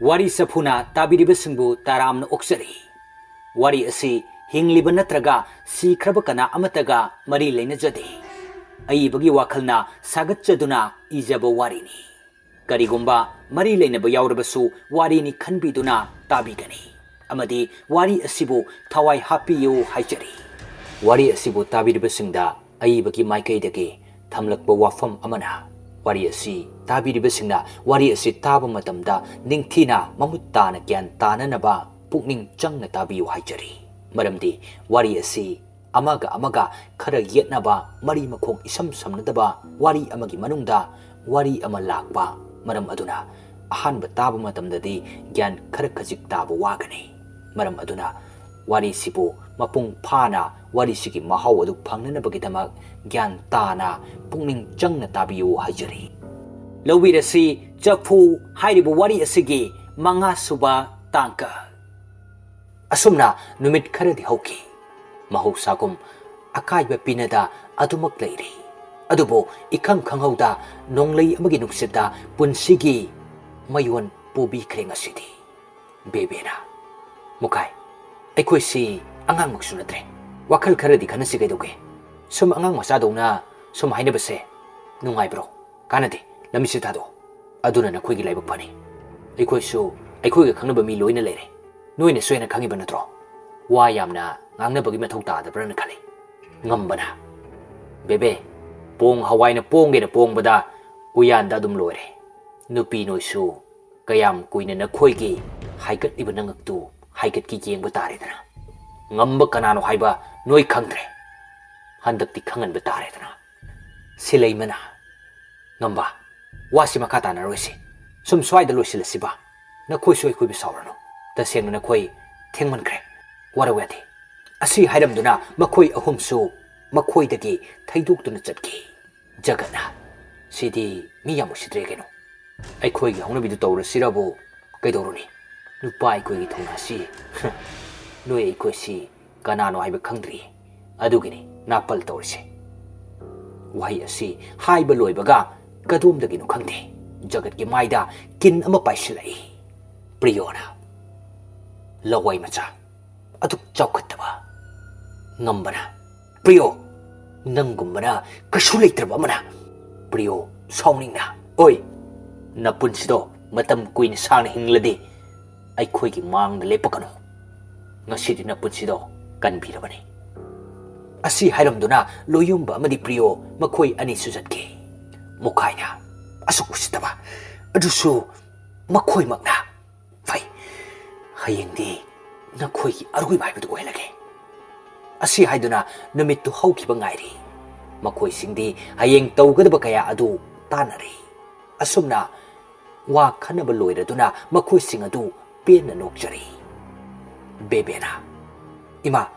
Wari CHAPHUna tabinabagidmk taramna ookchari. Wari asi hingliba natraga sikraba kana amataga mari lainajade. Aibagi wakhalna sagatchaduna ijaba warini. Karigumba mari lainaba yaurabasu warini khanbiduna tabigani. Amadi wari asibu thawai hapiyu haijari. Wari asibu tabinabagidmkda aibagi maikaidagi thamlakba wafam amana. Wari asi tabinabagidmkna wari asi taba matamda ningthina mamut tana gyan tananaba pukning changna tabiyu haijari. Maramdi wari asi amaga khara yetnaba mari makhong isam samnadaba wari amagi manungda wari ama lakba maram aduna ahanba taba matamdadi gyan khara khajik taba wagani. Maram aduna wari sibu mapung phana wari sigi mahau adu phangnanabagidamak gyan tana pukning changna tabiyu haijari. Lawirasi CHAPHU hairibu wari asigi manga suba tangka. Asumna numit kharadi hauki. Mahausakum akaiba pinada adumak leiri. Adubo ikhang khanghauda nonglei amagi nuksita punsigi mayon pubi khreng asidi. Bebena mukai aikoi si angang maksunatre. Wakhal kharadi khanasi kaidoge. Sum angang masadona sum hainabase nungai bro. Kanadi lamisi tado. Aduna na khoigi laibak pani. Aikoi su aikoi ga khangnaba mi loina leire. Noine soina khangiba natro. Wa yamna ngangnabagi mathau tadabra na khali. Ngambana. Bebe pong hawaina pongge na pongbada uyanda adum loire. Nupi noisu kayam kuina na khoigi haikat iba nangaktu haikat ki jengba taredana. Ngamba kanano haiba noi khangdre. Handakti khanganba taredana. Silai mana. Ngamba wasi makata na roisi. Sum swaida loisilasiba. Na khoi soi khoi bisaurano. Taseng na khoi thengman kre. Warawati. Asi hairamduna makhoi ahumsu makhoi dagi thaidukduna chatki. Jagana. Sidi Myam usidregeno. Aikhoi gi hongnabidu tawra sirabu kaidoruni. Nupa aikhoi gi thongna si. Noi aikhoi si kanano haiba khangdri. Adugini napal tawrisi. Wahai asi haiba loibaga kadumdagino khangde. Jagat ki maida kin ama paisilai. Priyona. Lawai macha aduk chaukattaba ngambana priyo nangumbana kashu leitraba mana priyo sawningna oi napunsido matam kuina sangna hingladi aikhoi gi mangda lepakano ngasidi napunsido kanbirabani asi hairamduna loyumba amadi priyo makhoi ani sujatki mukhaina asuk usitaba adusu makhoi makna fai hayengdi nakhoi gi arui bai badu oilage asi haiduna numittu haukiba ngairi makhoi singdi hayeng tawgadaba kaya adu tanari asumna wa khanaba loiraduna makhoi sing adu penna nokchari bebena ima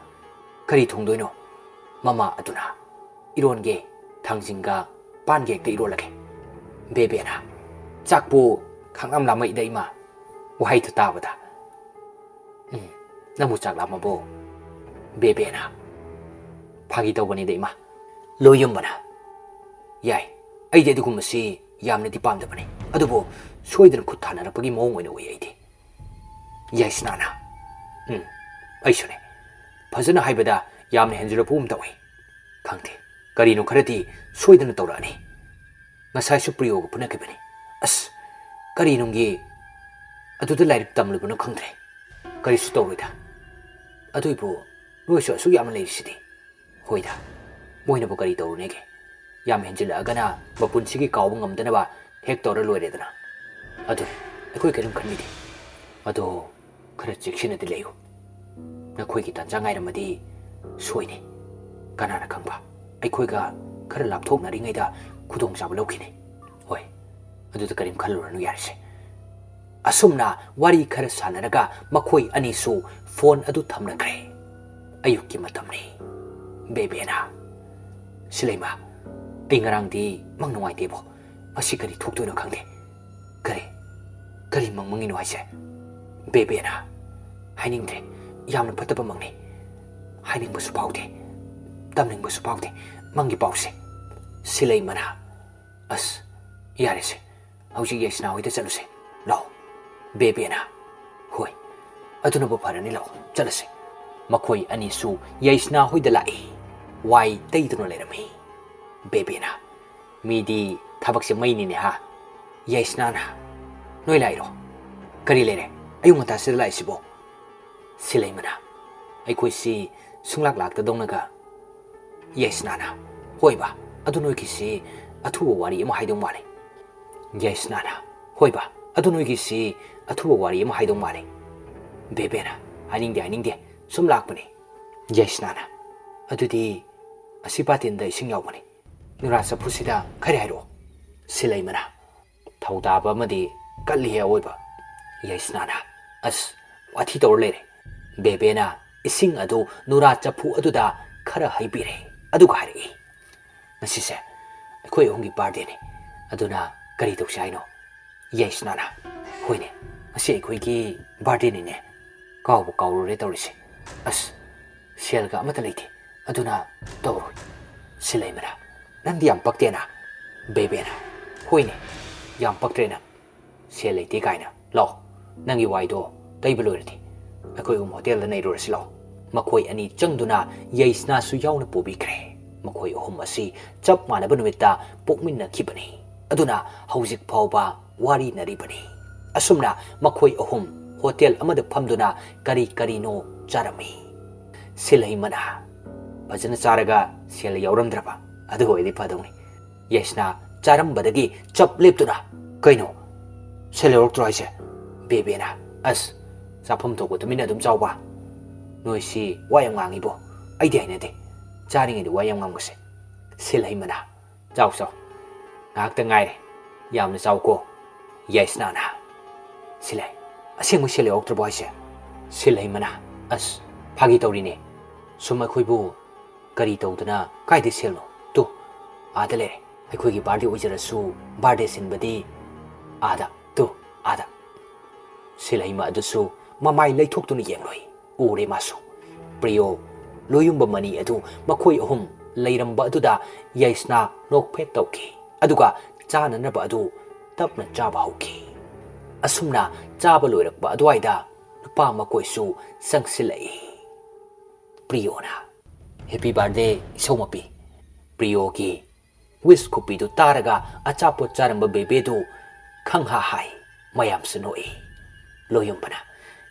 kari thongdoino mama aduna ironge thangjinga pange te irolage bebena chakpu khangnam lamai da ima wahai thutabada namu chak lamabo bebena phagi tawbani de ima loyumbana yai ai de dugumasi yamna di pamdabani adubo soidran khuthana rapagi mong oina oi aidi yai snana ai sune phajana haibada yamna henjura pum tawai khangte karino kharati soidana tawrani ngasai su priyo go punakibani as karinungi aduda lairik tamlubana khangtre kari su tawrida aduibu noisu asu yam leisidi hoida moina bu kari tawrunege yam henjila agana mapunsigi kawba ngamdanaba hek tawra loiredana adu akoi karim khanmidi adu khara cheksinadi leyu nakhoi gi tanja ngairamadi soine kanana khangba aikoi ga khara lapthoknari ngaida khudong chaba lawkhine hoi adu ta karim khalluranu yarse asumna wari khara sanaraga makhoi anisu phone adu thamnakre ayukki matamni bebena silaima ingarangdi mangnungai debo asi kari thoktoino khangde kari mangmangino haise bebena hainingdre yamna phataba mangni hainingbasu paude tamningbasu paude mangi pause silaimana as yarese hauji yesna hoida chaluse lao Bebena, hoi, aduna ba farani law, chalase. Makhoi ani su yaisna hoida lai. Wai taiduna lerami. Bebena, midi thabak se mai ni ne ha. Yaisna na. Noi lai ro. Kari lere, ayung ata se lai sibo. Silai mana. Ai koi si sunglak lak ta dong naga. Yaisna na. Hoi ba, adu noi ki si athu wari ma haidong male. Yaisna na. Hoi ba, adu noi ki si athu wari ma haidong male. Bebena, haning de. Sum lakpani. Yaisna na. Adudi asipatin da ising yawmani. Nura sa pusida kare hairo. Silai mana. Thauda ba madi kalli he oiba. Yaisna na. As wathi tawr lere. Bebena ising adu nura chaphu aduda khara haibire. Adu gari. Nasise. Koi hongi birthday ne. Aduna kari tawsi haino. Yaisna na. Hoine. Asi koi ki birthday ne. Kaw re tawrisi. As selga amata leite aduna tawro silai mara nandi yam paktena bebena hoine yam paktrena sel leite kaina lo nangi waido taibaloirti akoi hotel da nei rorsi lo makoi ani changduna yaisna su yauna pobi kre makoi asi chap mana banumita pokminna kibani aduna haujik phauba wari naribani asumna makoi hotel amada phamduna kari no charami silai mana bajana charaga sel yauramdraba adu hoidi padongni yesna charam badagi chap leptuna kaino sel yorktro aise bebena as sapam to gotumina dum chawba noisi wayam ngangi bo aidi hainade charingi de wayam ngangse silai mana chaw ngakta ngaire yamna chawko yesna na silai asengmu sel yorktro bo aise silai mana as phagi tawrine suma khoibu kari tawdana kaide selno tu adale akhoi gi birthday ojarasu birthday sinbadi ada silai ma adusu mamai leithok yengloi ure masu priyo loyumba mani adu makhoi leiramba aduda yaisna nokphet tawki aduga chana naba adu tapna chaba hauki asumna chaba loirakba adwaida nupa makoisu sangsilai Priyona. Happy birthday, Somapi. Priyoki. Wish kupi do taraga achapo charamba bebe do khangha hai mayam sunoi. Loyumbana.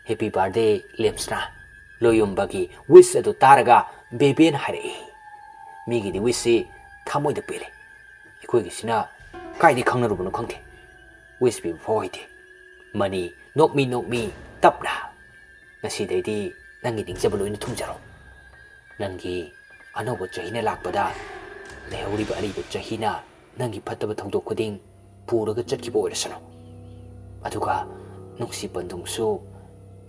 Happy birthday, Lemsna. Loyumbagi wish do taraga bebe na hare. Migi di wish thamoy da pele. Ikoi gisina kai di khangna rubunu khangte. Wish be void. Money nok me tapna. Nasi dai di nangi ding jabalo ni thumjaro. Nangi anobo chahina lakpada lehuriba ariba chahina nangi phattaba thongdok khuding puraga chatkiba oirasano aduga nungsi bandungsu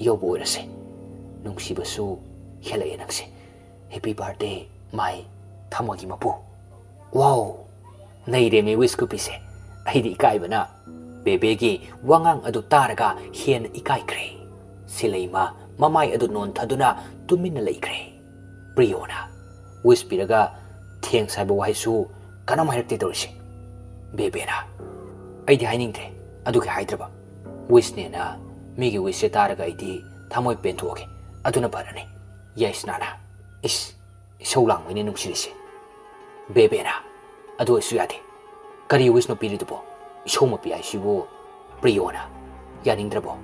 yobo oirase nungsibasu helai nakse happy birthday my thamogi mapu wow naire me wish kupise aidi ikaibana bebegi wangang adu taraga hen ikai kre silaima mamai adu non thaduna tumina laikre Priyona, wish piraga thieng saiba waisu kanam hairte dorsi bebena aidi hainingte aduki haidraba wish ne na migi wish taraga aidi thamoi penthoke aduna barani yaisnana isoulang mine nungsirisi bebena adu isu yade kari wish no piridubo isoma pi aisibu Priyona yaningdrabo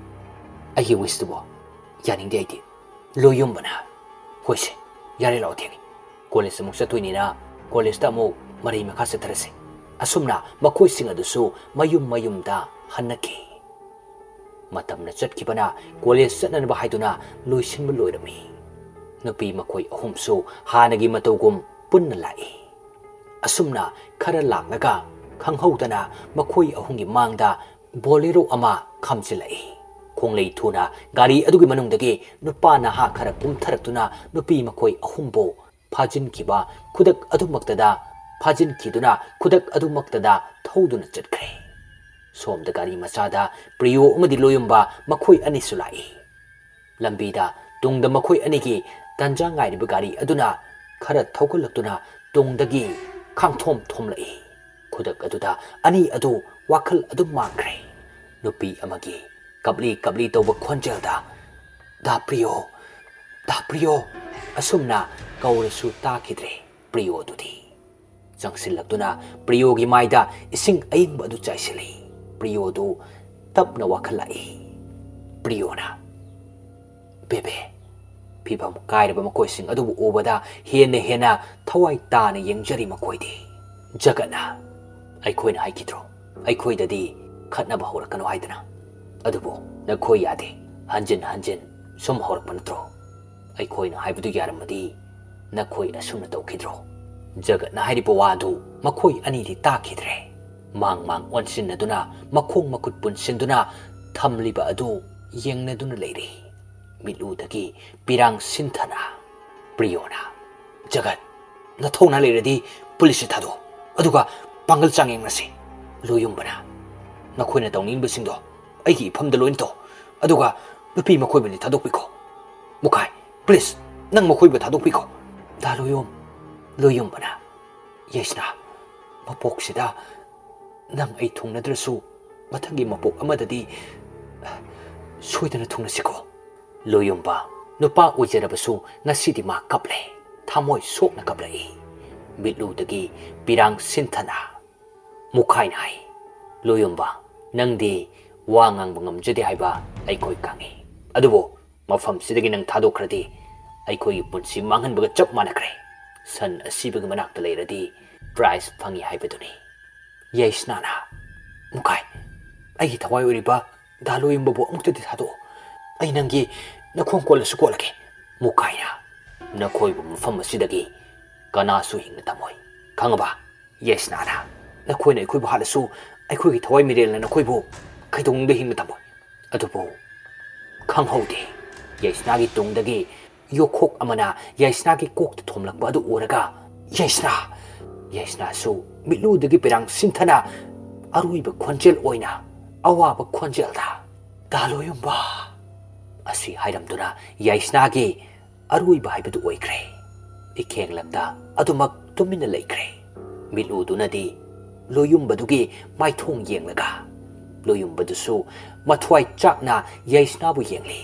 ayi wish dubo yaningde aidi loyumbana hoise yare lao theni college muk sathuinina college ta mo mari makha se tharase asumna makhoi singa dusu mayum da hanaki matamna chatkibana college satnan ba haiduna loisin loirami nupi makhoi ahumsu hanagi matogum punna lai asumna khara langnaga khanghaudana makhoi ahungi mangda bolero ama khamchilai konglei thuna gari adugi manungdagi nupa na ha khara pumtharatuna nupi makoi ahumbo phajin kiba kudak adumaktada phajin kiduna kudak adumaktada thoduna chatkre somda gari machada priyo amadi loyumba makoi ani sulai lambida tungda makoi ani gi tanja ngairiba gari aduna khara thaukalakuna tungdagi khangthom thomlai kudak aduda ani adu wakhal adu makre nupi amagi kapli kapli tawba khonjelda da priyo asumna kaurasu takidre priyo dudi jangsillaktuna priyo gi maida ising aing badu chaisili priyo du tapna wakhalai priyo na bebe pibam kairaba makoising adubu ubada hena thawai tana yengjari makoidi jagana aikoina haikidro aikoidadi khatnaba horakano haidana adubu nakhoi yade hanjin sum horakpa natro aikoina haibadu yaramadi nakhoi asumna tawkidro jagana hairiba wadu makhoi anidi takidre mang onsinnaduna makhong makut punsinduna thamliba adu yengnaduna leiri miludagi pirang sinthana priyona jagat nathona leiradi police thado aduga pangal changeng nasi loyumbana nakhoina tawning bisingdo aigi famda loin to aduga nupi makhoi bani thadokpiko mukai please nang makhoi ba thadokpiko da loyumbana yesna mapoksida nang ai thungnadrasu mathangi mapok amadadi soidana thungnasiko loyumba nupa ujarabasu ngasidi ma kaple thamoi sokna kaplai mitludagi pirang sinthana mukhai nai loyumba nangdi wangang bangam jade haiba aikoi kangi adubo mafam sidagi nang thadokradi aikoi punsi manghan baga chap manakre san asibaga manakta leiradi prize phangi haibaduni yaisnana mukai ai thawai uriba daloyumba bo amukta thado ai nangi nakhong kolasu kolake mukaina nakhoi bu mafam asidagi kanasu hingna tamoi khangaba yesnana nakhoina ikoi bu halasu aikoi gi thawai mirel na nakoi bu kaidong de hingna tamoi adubo khanghode yesnagi tungdagi yokhok amana yesnagi kok thomlakba adu oraga yesna su miludagi pirang sinthana aruiba khonjel oina awaba khonjelda daloyumba asi hairamduna yaisnagi aruiba haibadu oikre ikhenglamda adumak tumina leikre miludunadi loyumbadugi maithong yenglaga loyumbadusu mathwai chakna yaisnabu yengli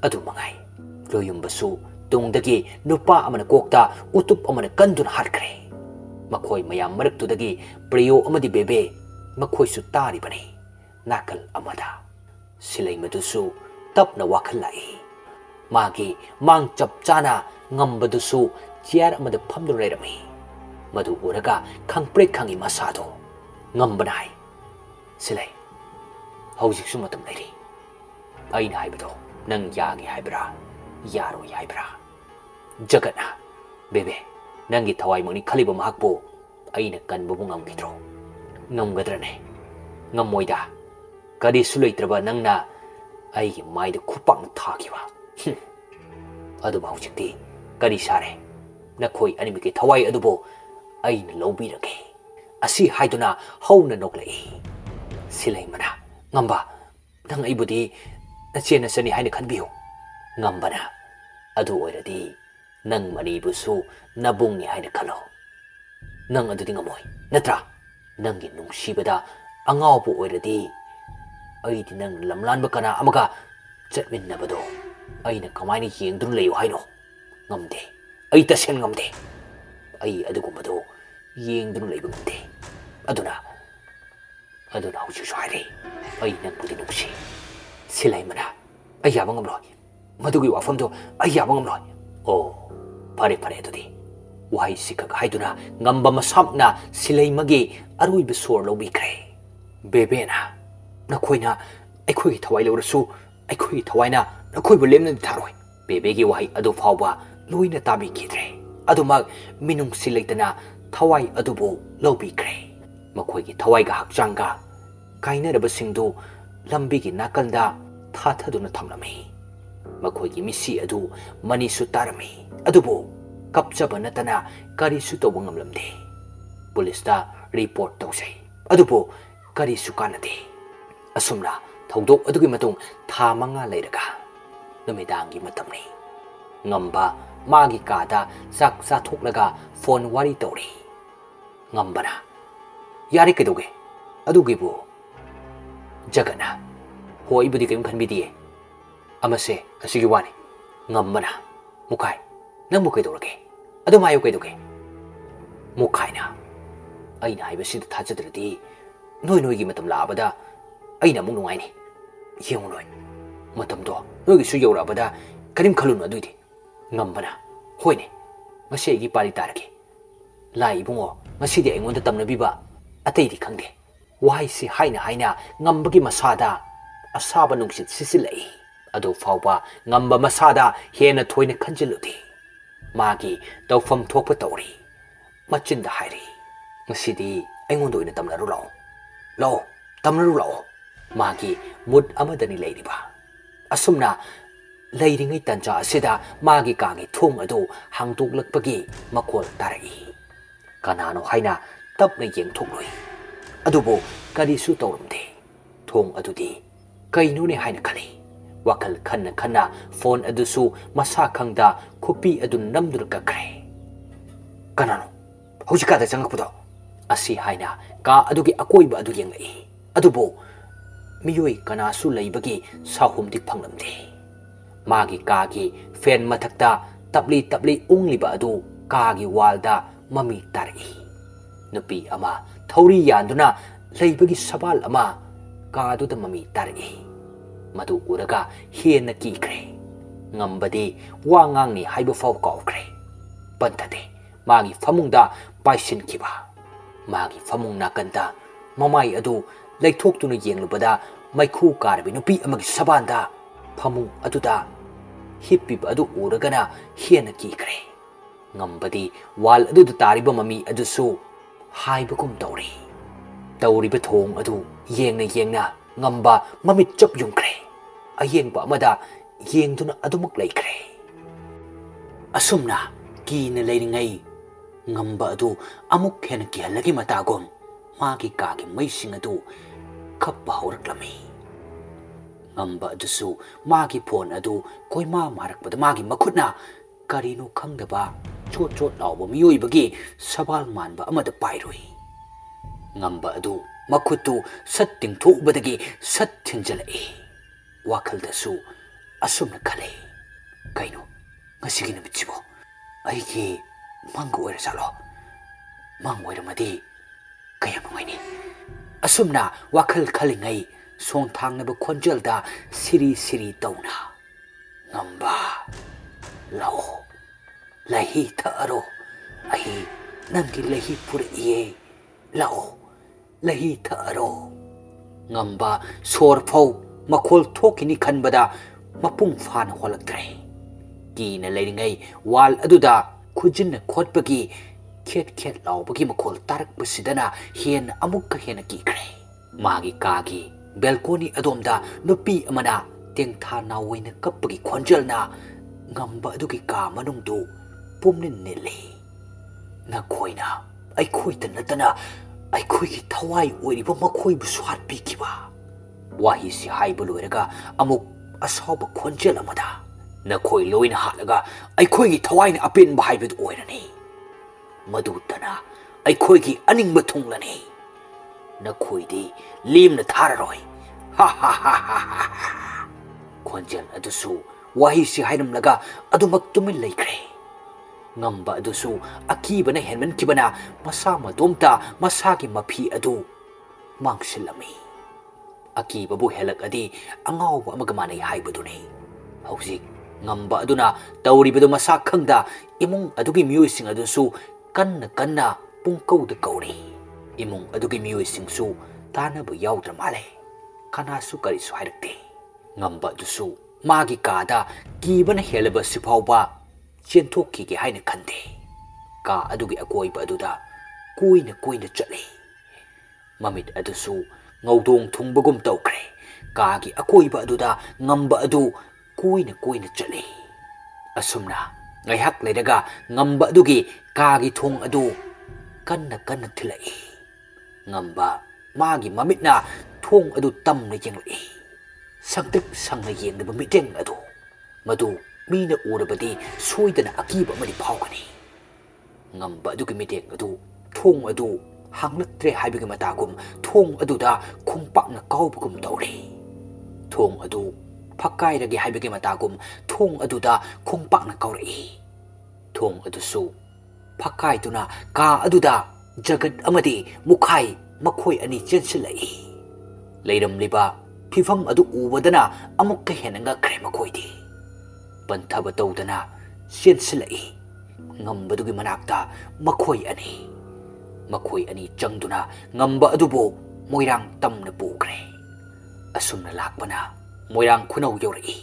adumangai loyumbasu tungdagi nupa amana kokta utup amana kanduna harkre makhoi mayam maraktudagi priyo amadi bebe makhoi su taribani nakal amada silai madusu tapna wakhalai magi mang chap chana ngambadusu chair amada phamdu reirami madu uraga khangpre khangi masado ngambanai silai hojik su matam leiri aina haibado nang yagi haibra yaro haibra jagana bebe nangi thawai mani khaliba mahakpo aina kanbu ngamgidro ngamgadrane ngamoida kadi sulaitraba nangna aigi maida khupang thakiwa aduba hujikti kadi sare nakhoi animike thawai adubo aina lobirake asi haiduna hauna noklai silai mana ngamba nang aibudi nachena sani haina khanbiyo ngambana adu oiradi nang manibusu nabungi haina khalo nang adudi ngamoi natra nangi nungsibada angawbu oiradi aidi nang lamlanba kana amaga chatminnabado aina kamaini yengdun leyo haino ngamde ai tasen ngamde ai adugumado yengdun leiba ngamde aduna hujik swari ai nang budi nungsi silai mana ai yaba ngamloi madugi wafamdo ai yaba ngamloi oh pare adudi wahai sikak haiduna ngamba masapna silai magi arui besor lobikre bebena nakhoina aikoi thawai lawrasu aikoi thawaina nakoi bu lemna tharoi bebegi wahai adu fawba loina tabi kidre adumak minung silaitana thawai adubu lobikre makhoigi thawai ga hakchanga kaina raba singdu lambigi nakalda thathaduna thamlami makhoigi misi adu mani su tarami adubu kapchaba natana kari su to ngamlamde polista report tawsai adubu kari su kanade asumna thawdok adugi matung tha manga leiraga numidangi matamni ngamba magi kada sak sa thoklaga phone wari tawri ngambana yari kedoge adugi bu jagana hoi budi kayong kanbidi amase asigi wani ngammana mukai nang mukai dorage adu mayo kai doge mukai na aina haiba sid thajadradi noi noi gi matam labada aina mung nungai ni yeng noi matam do noi gi su yorabada karim khalun aduidi ngammana hoi ne ngase gi pari tarage lai bungo ngasi de engonda tamna biba atei di khangde wai si haina haina ngambagi masada asaba nungsit sisilai adu fawba ngamba masada hena thoina khanjiludi magi tawfam thokpa tawri machinda hairi ngasidi engonda oina tamna ru lao tamna ru lao magi mud amadani leiriba asumna leiringai tanja asida magi kagi thong adu hangdoklakpagi makol tarai kanano haina tapna yengthokloi adubo karisu tawramde thong adudi kainone haina khali wakal khanna khanna phone adusu masa khangda khopi adu namdur kakre kanano hojika da changakpudo asi haina ka adugi akoiba adu yengai adubo miyoi kanasu leibagi sahumdi phanglamde magi kagi fan mathakta tabli ungliba adu kagi walda mami tarai nupi ama thauri yanduna leibagi sabal ama kadu da mami tarai madu uraga hena kikre ngambadi wangangni haiba faw kawkre pantade magi famungda paisin kiba magi famung nakanda mamai adu leithoktu yenglubada maikhu karbi nupi amagi sabanda famung aduda hippi adu uragana hena kikre ngambadi wal adu tariba mami adusu haibagum tawri tawriba thong adu yengna ngamba mamit chap yungkre ayengba amada yengduna adumak laikre asumna kina leiringai ngamba adu amuk hena kihalagi matagom magi kagi maising adu kappa horaklami ngamba adusu magi phone adu koima marakpada magi makhutna karino khangdaba chot lawba miyoibagi sabal manba amada pairoi ngamba adu makhutu satting thobadagi sat thinjalai wakhaldasu asumna khale kaino ngasigi namichibo aigi mangu oira salo mangu oira madi kaya mangaini asumna wakhal khalingai song thangnaba khonjelda siri tauna ngamba lao lahi tharo ahi nangi lahi puriye lao lahi tharo ngamba sor phau makhol thokini khanbada mapung fan holaktre kina leiringai wal aduda khujinna khotpagi khet laubagi makhol tarak basidana hen amukka hena kikre magi kagi balcony adomda nupi amana tengtha nawaina kappagi khonjalna ngamba adugi ka manungdu pumnin nele na khoina ai khoita natana ai khoigi thawai oiriba makhoi bu swat pikiba wahi si haibu loiraga amuk asauba khonjel amada na khoi loina halaga ai khoigi thawai na apen ba haibu oirani madutana ai khoigi aningba thunglani na khoidi limna thararoi ha khonjel adusu wahi si hainam laga adumak tumin laikre ngamba adusu akibana henman kibana masa madomta masagi mapi adu mangsilami akiba bu helak adi angawba amagamani haibaduni hauzik ngamba aduna tawribadu masa khangda imung adugi miyoi adusu kanna pungkauda kauri imung adugi miyoi singsu tanabu yaudra male kanasu karisu hairakte ngamba adusu magi kada kibana helaba sifauba chenthokki haina khande ka adugi akoiba aduda kuina chale mamit adusu ngaudong thungbagum tawkre kagi akoiba aduda ngamba adu kuina chale asumna ngaihak ledaga ngamba adugi kagi thong adu kanna thilai ngamba magi mamitna thong adu tamna yenglai sangtik sangna yengdaba miteng adu madu mina urabadi soidana akiba amadi phawgani ngamba adugi miteng adu thong adu hanglaktre haibigi matagum thong aduda khungpakna kaubagum tawre thong adu phakairage haibage matagum thong aduda khongpakna kaurei thong adusu phakaituna ka aduda jagat amadi mukhai makhoi ani chensilai leiramliba phifam adu ubadana amukka henanga khre makhoidi panthaba tawdana chensilai ngambadugi manakta makhoi ani changduna ngamba adubo moirang tamna pukre asumna lakpana moirang khunau yaurai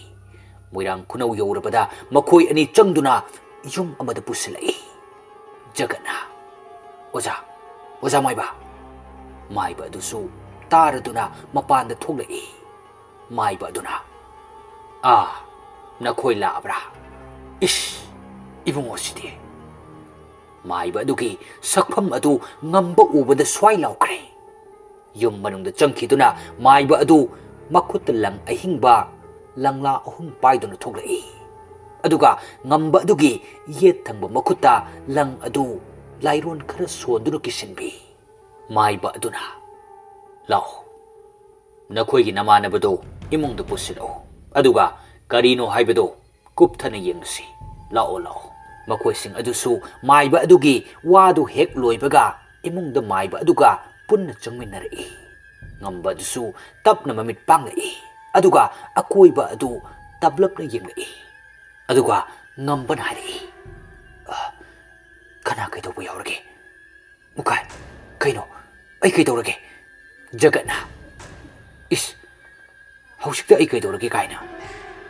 moirang khunau yaurabada makhoi ani changduna yum amada pusilai jagana oza maiba adusu taraduna mapanda thoglai maiba aduna nakhoi labra ish ibungo sidi maiba adugi sakpham adu ngamba ubada swai laukre yum manungda changkhiduna maiba adu makhut lang ahingba langla ahum paiduna thoglai aduga ngamba adugi yet thangba makhutta lang adu lairon khara sonduna kisinbi maiba aduna lao nakhoigi namanabado imungda pusilo aduga karino haibado kupthana yengsi lao makhoi adusu maiba adugi wadu hek loibaga imungda maiba aduga punna changminnarai ngamba adusu tapna mamit panglai aduga akoiba adu tablapna yenglai aduga ngambana harai kana kaidobu yaurage mukai kaino ai kaidourage jagana is hausikta ai kaidourage kaina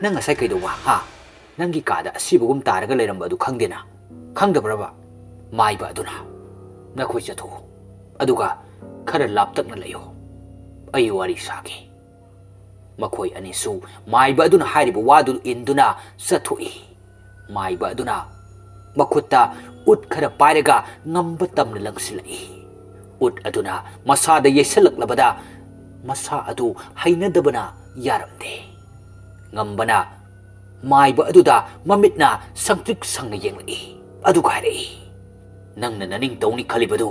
nang asai kaidoba ha nangi kada asibugum taraga leiramba adu khangdena khangdabraba maiba aduna nakhoi chathu aduga khara laptakna layo ai wari sage makhoi anisu maiba aduna hairiba wadu induna sathui maiba aduna makhutta ut khara pairaga ngamba tamna langsilai ut aduna masada yesalak masa adu hainadabana yaramde ngambana maiba aduda mamitna sangtrik sangna yenglai adu khairei nangna naning tawni khalibadu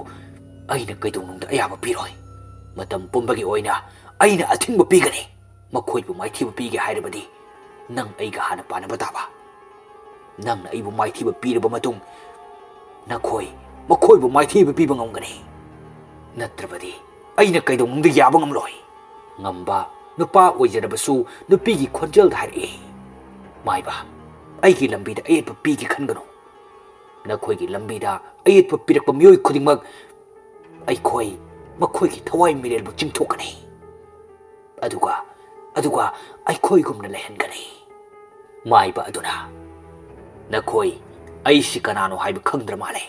aina kaidonungda ayaba piroi matam pumbagi oina aina athingba pigani makhoibu maithiba pige hairabadi nang aiga hana panaba taba nangna aibu maithiba piraba matung makhoi bu maithiba piba ngamgani natrabadi aina kaidonungda yaba ngamloi ngamba nupa oijarabasu nupigi khonjal hairei maiba aigi lambida ayetpa pigi khangano nakhoigi lambida ayetpa pirakpa miyoi khudingmak aikhoi makhoigi thawai mirelbu chingthokani aduga aikhoi gumna lehengani maiba aduna nakhoi aisi kanano haiba khangdra male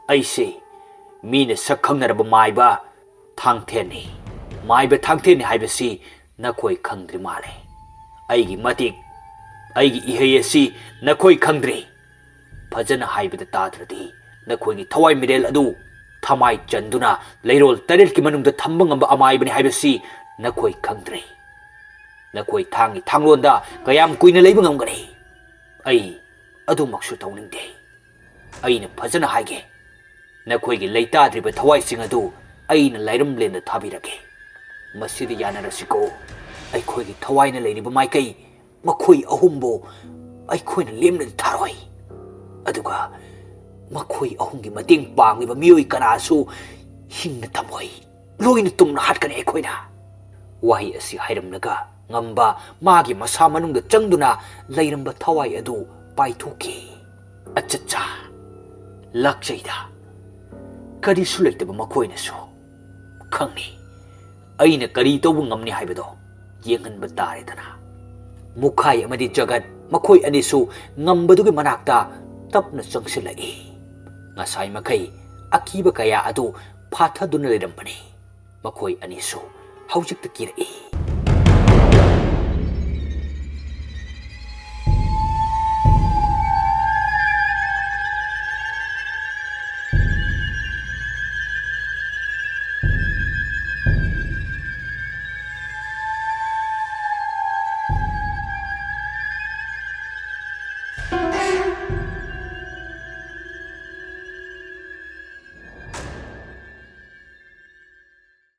aisi mina sak khangnaraba maiba thangtheni maiba thangtheni haibasi nakhoi khangdri male aigi matik aigi ihayasi nakhoi khangdri fajana haibada tadradi nakhoi thawai mirel adu thamai chanduna leirol tarel ki manungda thamba ngamba amaibani haibasi nakhoi khangdri nakhoi thanglonda kayam kuina leiba ngamgani ai adu maksu tawningde aina fajana haige nakhoigi leitadriba thawai sing adu aina lairam lenda thabirage masidi yanarasiko aikhoigi thawaina leiriba maikai makhoi ahumbo aikhoina lemna tharoi aduga makhoi ahumgi mating pangliba miyoi kanasu hingna thamoi loina tumna hatkani aikhoina wahi asi hairamnaga ngamba magi masa manungda changduna leiramba thawai adu paithoki achacha lakchaida kari sulaitaba makhoina su khangni aina kari tawbu ngamni haibado yenganba taredana mukhai amadi jagat makhoi anisu ngambadugi manakta tapna changsilai ngasai makai akiba kaya adu phathaduna lerambani makhoi anisu haujikta kirai